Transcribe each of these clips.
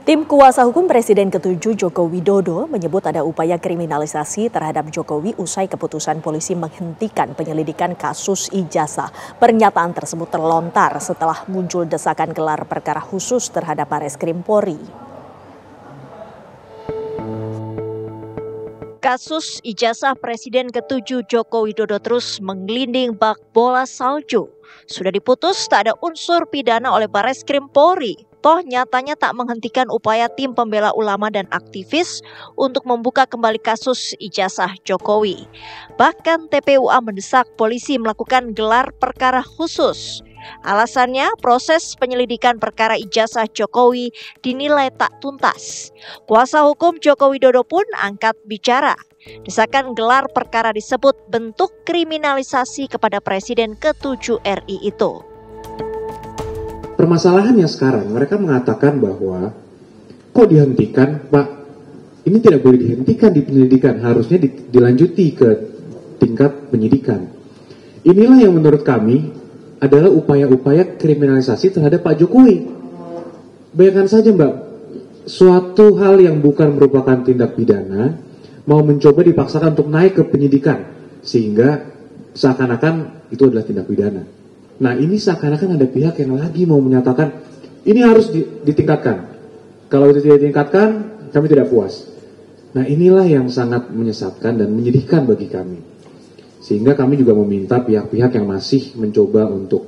Tim kuasa hukum Presiden ke-7 Joko Widodo menyebut ada upaya kriminalisasi terhadap Jokowi usai keputusan polisi menghentikan penyelidikan kasus ijazah. Pernyataan tersebut terlontar setelah muncul desakan gelar perkara khusus terhadap Bareskrim Polri. Kasus ijazah Presiden ke-7 Joko Widodo terus menggelinding bak bola salju. Sudah diputus tak ada unsur pidana oleh Bareskrim Polri. Toh nyatanya tak menghentikan upaya tim pembela ulama dan aktivis untuk membuka kembali kasus ijazah Jokowi. Bahkan TPUA mendesak polisi melakukan gelar perkara khusus. Alasannya proses penyelidikan perkara ijazah Jokowi dinilai tak tuntas. Kuasa hukum Joko Widodo pun angkat bicara. Desakan gelar perkara disebut bentuk kriminalisasi kepada Presiden ke-7 RI itu. Permasalahannya sekarang mereka mengatakan bahwa kok dihentikan, Pak? Ini tidak boleh dihentikan di penyelidikan, harusnya dilanjuti ke tingkat penyidikan. Inilah yang menurut kami adalah upaya-upaya kriminalisasi terhadap Pak Jokowi. Bayangkan saja, Mbak, suatu hal yang bukan merupakan tindak pidana mau mencoba dipaksakan untuk naik ke penyidikan sehingga seakan-akan itu adalah tindak pidana. Nah, ini seakan-akan ada pihak yang lagi mau menyatakan ini harus ditingkatkan. Kalau itu tidak ditingkatkan, kami tidak puas. Nah, inilah yang sangat menyesatkan dan menyedihkan bagi kami. Sehingga kami juga meminta pihak-pihak yang masih mencoba untuk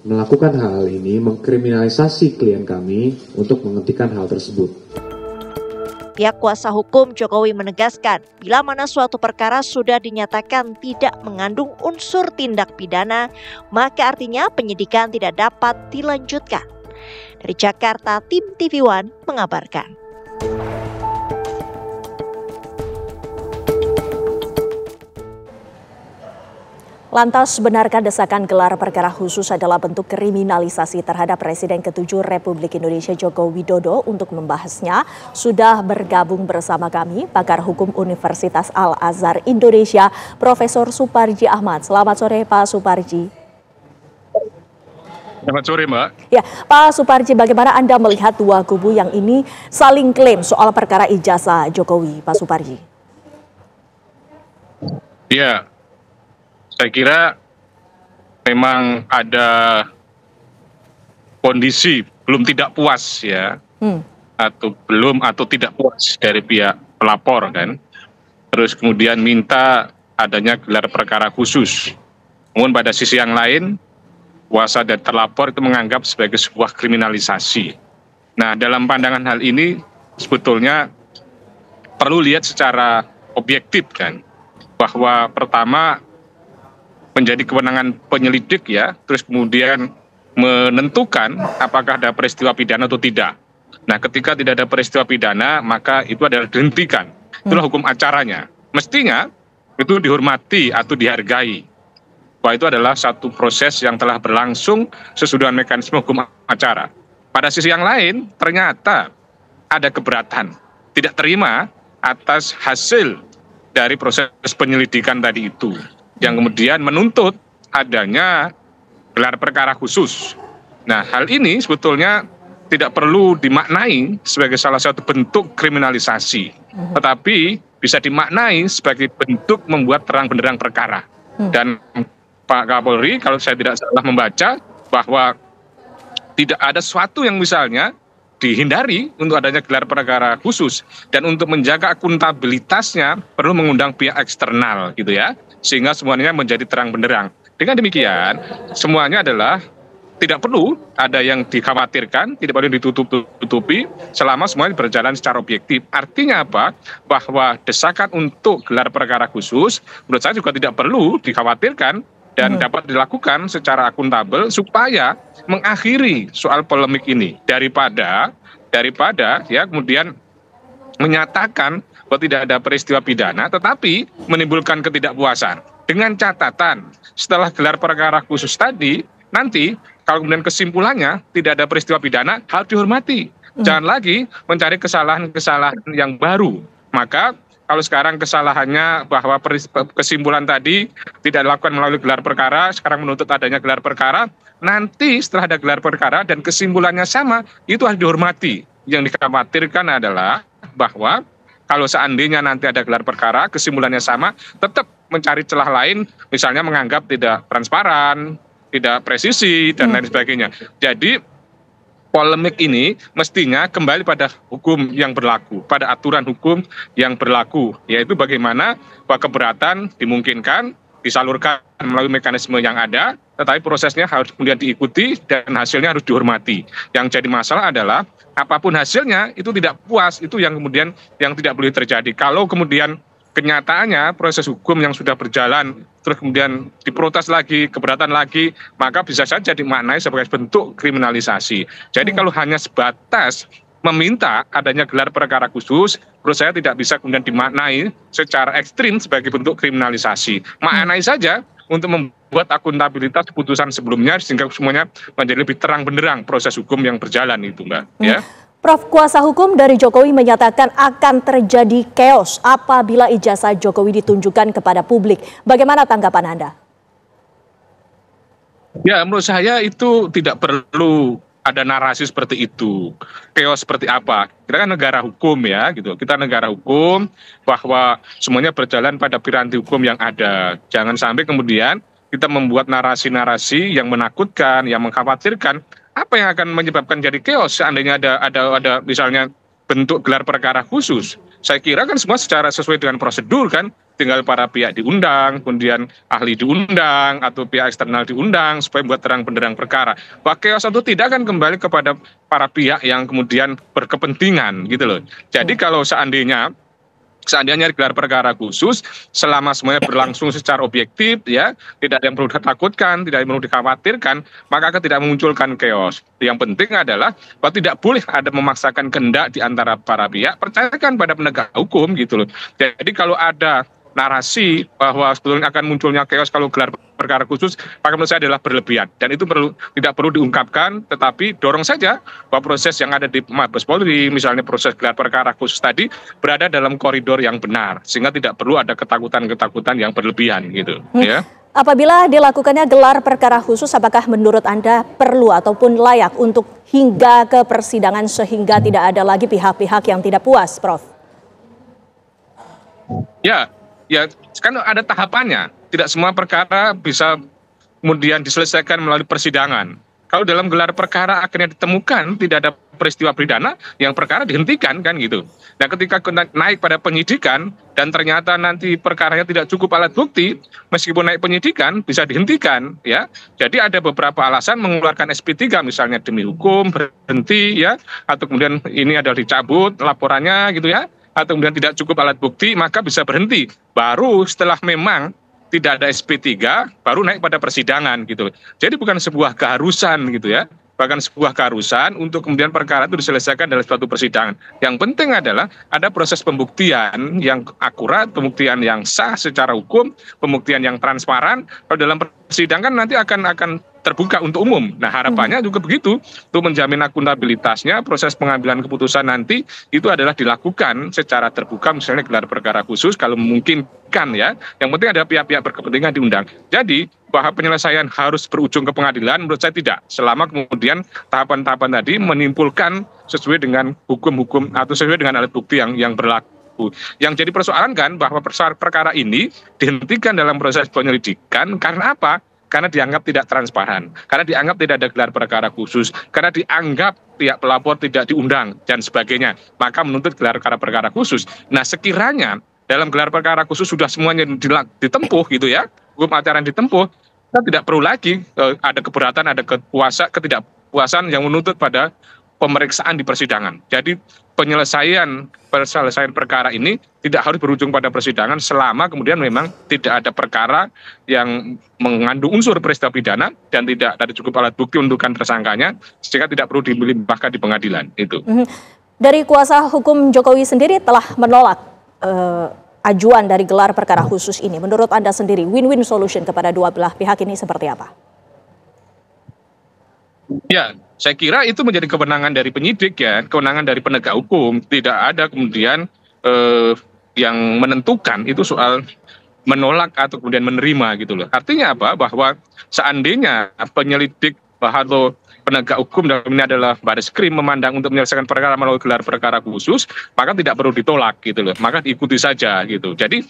melakukan hal ini, mengkriminalisasi klien kami untuk menghentikan hal tersebut. Pihak kuasa hukum Jokowi menegaskan, bila mana suatu perkara sudah dinyatakan tidak mengandung unsur tindak pidana, maka artinya penyidikan tidak dapat dilanjutkan. Dari Jakarta, tim TV One mengabarkan. Lantas, benarkah desakan gelar perkara khusus adalah bentuk kriminalisasi terhadap Presiden ke-7 Republik Indonesia Joko Widodo? Untuk membahasnya, sudah bergabung bersama kami pakar hukum Universitas Al-Azhar Indonesia, Profesor Suparji Ahmad. Selamat sore, Pak Suparji. Selamat sore, Mbak. Ya, Pak Suparji, bagaimana Anda melihat dua kubu yang ini saling klaim soal perkara ijazah Jokowi, Pak Suparji? Ya, saya kira memang ada kondisi belum tidak puas ya, atau tidak puas dari pihak pelapor kan, terus kemudian minta adanya gelar perkara khusus. Namun pada sisi yang lain, kuasa dan terlapor itu menganggap sebagai sebuah kriminalisasi. Nah, dalam pandangan hal ini sebetulnya perlu lihat secara objektif kan, bahwa pertama menjadi kewenangan penyelidik ya, terus kemudian menentukan apakah ada peristiwa pidana atau tidak. Nah, ketika tidak ada peristiwa pidana, maka itu adalah dihentikan. Itulah hukum acaranya. Mestinya itu dihormati atau dihargai. Bahwa itu adalah satu proses yang telah berlangsung sesudah mekanisme hukum acara. Pada sisi yang lain, ternyata ada keberatan, tidak terima atas hasil dari proses penyelidikan tadi itu, yang kemudian menuntut adanya gelar perkara khusus. Nah, hal ini sebetulnya tidak perlu dimaknai sebagai salah satu bentuk kriminalisasi, tetapi bisa dimaknai sebagai bentuk membuat terang benderang perkara. Dan Pak Kapolri, kalau saya tidak salah membaca, bahwa tidak ada sesuatu yang misalnya dihindari untuk adanya gelar perkara khusus, dan untuk menjaga akuntabilitasnya perlu mengundang pihak eksternal gitu ya, sehingga semuanya menjadi terang benderang. Dengan demikian semuanya adalah tidak perlu ada yang dikhawatirkan, tidak perlu ditutup-tutupi selama semuanya berjalan secara objektif. Artinya apa? Bahwa desakan untuk gelar perkara khusus menurut saya juga tidak perlu dikhawatirkan dan dapat dilakukan secara akuntabel supaya mengakhiri soal polemik ini, daripada ya kemudian menyatakan bahwa tidak ada peristiwa pidana tetapi menimbulkan ketidakpuasan. Dengan catatan setelah gelar perkara khusus tadi, nanti kalau kemudian kesimpulannya tidak ada peristiwa pidana, harus dihormati. Jangan lagi mencari kesalahan-kesalahan yang baru. Maka kalau sekarang kesalahannya bahwa kesimpulan tadi tidak dilakukan melalui gelar perkara, sekarang menuntut adanya gelar perkara, nanti setelah ada gelar perkara dan kesimpulannya sama, itu harus dihormati. yang dikhawatirkan adalah bahwa kalau seandainya nanti ada gelar perkara, kesimpulannya sama, tetap mencari celah lain, misalnya menganggap tidak transparan, tidak presisi, dan lain sebagainya. Jadi polemik ini mestinya kembali pada hukum yang berlaku, pada aturan hukum yang berlaku, yaitu bagaimana bahwa keberatan dimungkinkan disalurkan melalui mekanisme yang ada, tetapi prosesnya harus kemudian diikuti dan hasilnya harus dihormati. Yang jadi masalah adalah apapun hasilnya itu tidak puas, itu yang kemudian yang tidak boleh terjadi. Kalau kemudian kenyataannya proses hukum yang sudah berjalan terus kemudian diprotes lagi, keberatan lagi, maka bisa saja dimaknai sebagai bentuk kriminalisasi. Jadi kalau hanya sebatas meminta adanya gelar perkara khusus, menurut saya tidak bisa kemudian dimaknai secara ekstrim sebagai bentuk kriminalisasi. Maknai saja untuk membuat akuntabilitas keputusan sebelumnya sehingga semuanya menjadi lebih terang benderang proses hukum yang berjalan itu, Mbak. Ya. Prof, kuasa hukum dari Jokowi menyatakan akan terjadi chaos apabila ijazah Jokowi ditunjukkan kepada publik. Bagaimana tanggapan Anda? Ya, menurut saya itu tidak perlu ada narasi seperti itu. Chaos seperti apa? Kita kan negara hukum ya, gitu. Kita negara hukum bahwa semuanya berjalan pada piranti hukum yang ada. Jangan sampai kemudian kita membuat narasi-narasi yang menakutkan, yang mengkhawatirkan. Apa yang akan menyebabkan jadi chaos seandainya ada misalnya bentuk gelar perkara khusus? Saya kira kan semua secara sesuai dengan prosedur kan, tinggal para pihak diundang, kemudian ahli diundang atau pihak eksternal diundang supaya membuat terang benderang perkara. Bahwa chaos atau tidak kan kembali kepada para pihak yang kemudian berkepentingan gitu loh. Jadi kalau seandainya gelar perkara khusus selama semuanya berlangsung secara objektif ya, tidak ada yang perlu ditakutkan, tidak ada yang perlu dikhawatirkan, maka akan tidak memunculkan chaos. Yang penting adalah bahwa tidak boleh ada memaksakan kehendak di antara para pihak, percayakan pada penegak hukum gitu loh. Jadi kalau ada narasi bahwa sebetulnya akan munculnya chaos kalau gelar perkara khusus, maka menurut saya adalah berlebihan dan itu tidak perlu diungkapkan, tetapi dorong saja bahwa proses yang ada di Mabes Polri, misalnya proses gelar perkara khusus tadi berada dalam koridor yang benar, sehingga tidak perlu ada ketakutan-ketakutan yang berlebihan gitu. Ya. Apabila dilakukannya gelar perkara khusus, apakah menurut Anda perlu ataupun layak untuk hingga ke persidangan sehingga tidak ada lagi pihak-pihak yang tidak puas, Prof? Ya, kan ada tahapannya. Tidak semua perkara bisa kemudian diselesaikan melalui persidangan. Kalau dalam gelar perkara akhirnya ditemukan tidak ada peristiwa pidana, yang perkara dihentikan kan gitu. Nah, ketika naik pada penyidikan dan ternyata nanti perkaranya tidak cukup alat bukti, meskipun naik penyidikan bisa dihentikan ya. Jadi ada beberapa alasan mengeluarkan SP3 misalnya demi hukum, berhenti ya, atau kemudian ini adalah dicabut laporannya gitu ya, atau kemudian tidak cukup alat bukti maka bisa berhenti. Baru setelah memang tidak ada SP3 baru naik pada persidangan gitu. Jadi bukan sebuah keharusan gitu ya. Bahkan sebuah keharusan untuk kemudian perkara itu diselesaikan dalam suatu persidangan. Yang penting adalah ada proses pembuktian yang akurat, pembuktian yang sah secara hukum, pembuktian yang transparan. Kalau dalam persidangan nanti akan terbuka untuk umum. Nah, harapannya juga begitu, untuk menjamin akuntabilitasnya, proses pengambilan keputusan nanti itu adalah dilakukan secara terbuka, misalnya gelar perkara khusus kalau memungkinkan ya. Yang penting ada pihak-pihak berkepentingan diundang. Jadi bahwa penyelesaian harus berujung ke pengadilan, menurut saya tidak. Selama kemudian tahapan-tahapan tadi menimpulkan sesuai dengan hukum-hukum atau sesuai dengan alat bukti yang berlaku. Yang jadi persoalan kan bahwa perkara ini dihentikan dalam proses penyelidikan karena apa? Karena dianggap tidak transparan, karena dianggap tidak ada gelar perkara khusus, karena dianggap pihak pelapor tidak diundang dan sebagainya, maka menuntut gelar perkara khusus. Nah, sekiranya dalam gelar perkara khusus sudah semuanya ditempuh gitu ya, hukum acara ditempuh, kita tidak perlu lagi ada keberatan, ada ketidakpuasan yang menuntut pada pemeriksaan di persidangan. Jadi penyelesaian perkara ini tidak harus berujung pada persidangan selama kemudian memang tidak ada perkara yang mengandung unsur peristiwa pidana dan tidak ada cukup alat bukti untukkan tersangkanya, sehingga tidak perlu dilimpahkan di pengadilan itu. Dari kuasa hukum Jokowi sendiri telah menolak ajuan dari gelar perkara khusus ini. Menurut Anda sendiri, win-win solution kepada dua belah pihak ini seperti apa? Ya, saya kira itu menjadi kewenangan dari penyidik ya, kewenangan dari penegak hukum. Tidak ada kemudian yang menentukan itu soal menolak atau kemudian menerima gitu loh. Artinya apa? Bahwa seandainya penyelidik atau penegak hukum dalam ini adalah Bareskrim memandang untuk menyelesaikan perkara melalui gelar perkara khusus, maka tidak perlu ditolak gitu loh, maka diikuti saja gitu. Jadi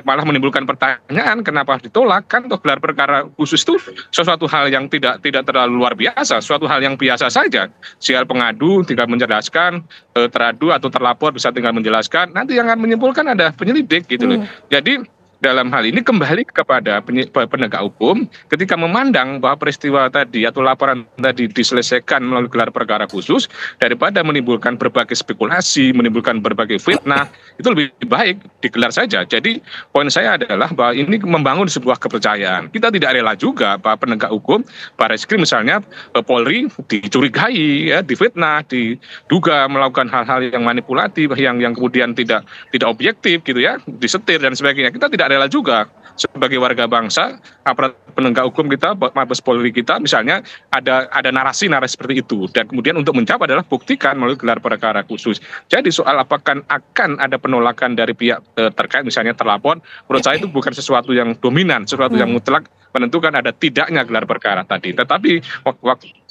malah menimbulkan pertanyaan kenapa ditolak, kan toh gelar perkara khusus itu sesuatu hal yang tidak terlalu luar biasa, suatu hal yang biasa saja. Sial pengadu tinggal menjelaskan, teradu atau terlapor bisa tinggal menjelaskan, nanti yang akan menyimpulkan ada penyelidik gitu loh. Jadi dalam hal ini kembali kepada penegak hukum ketika memandang bahwa peristiwa tadi atau laporan tadi diselesaikan melalui gelar perkara khusus daripada menimbulkan berbagai spekulasi, menimbulkan berbagai fitnah, itu lebih baik digelar saja. Jadi poin saya adalah bahwa ini membangun sebuah kepercayaan. Kita tidak rela juga bahwa penegak hukum, Bareskrim misalnya, Polri dicurigai, ya, difitnah, diduga melakukan hal-hal yang manipulatif, yang kemudian tidak objektif gitu ya, disetir dan sebagainya. Kita tidak rela juga sebagai warga bangsa, aparat penegak hukum kita, Mabes Polri kita misalnya ada narasi seperti itu, dan kemudian untuk menjawab adalah buktikan melalui gelar perkara khusus. Jadi soal apakah akan ada penolakan dari pihak terkait misalnya terlapor, menurut saya itu bukan sesuatu yang dominan, sesuatu yang mutlak menentukan ada tidaknya gelar perkara tadi, tetapi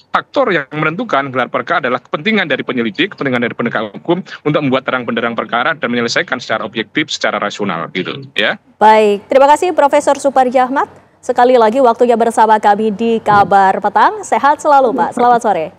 faktor yang menentukan gelar perkara adalah kepentingan dari penyelidik, kepentingan dari penegak hukum untuk membuat terang benderang perkara dan menyelesaikan secara objektif, secara rasional gitu ya. Baik, terima kasih Profesor Suparji Ahmad. Sekali lagi waktunya bersama kami di Kabar Petang. Sehat selalu Pak, selamat sore.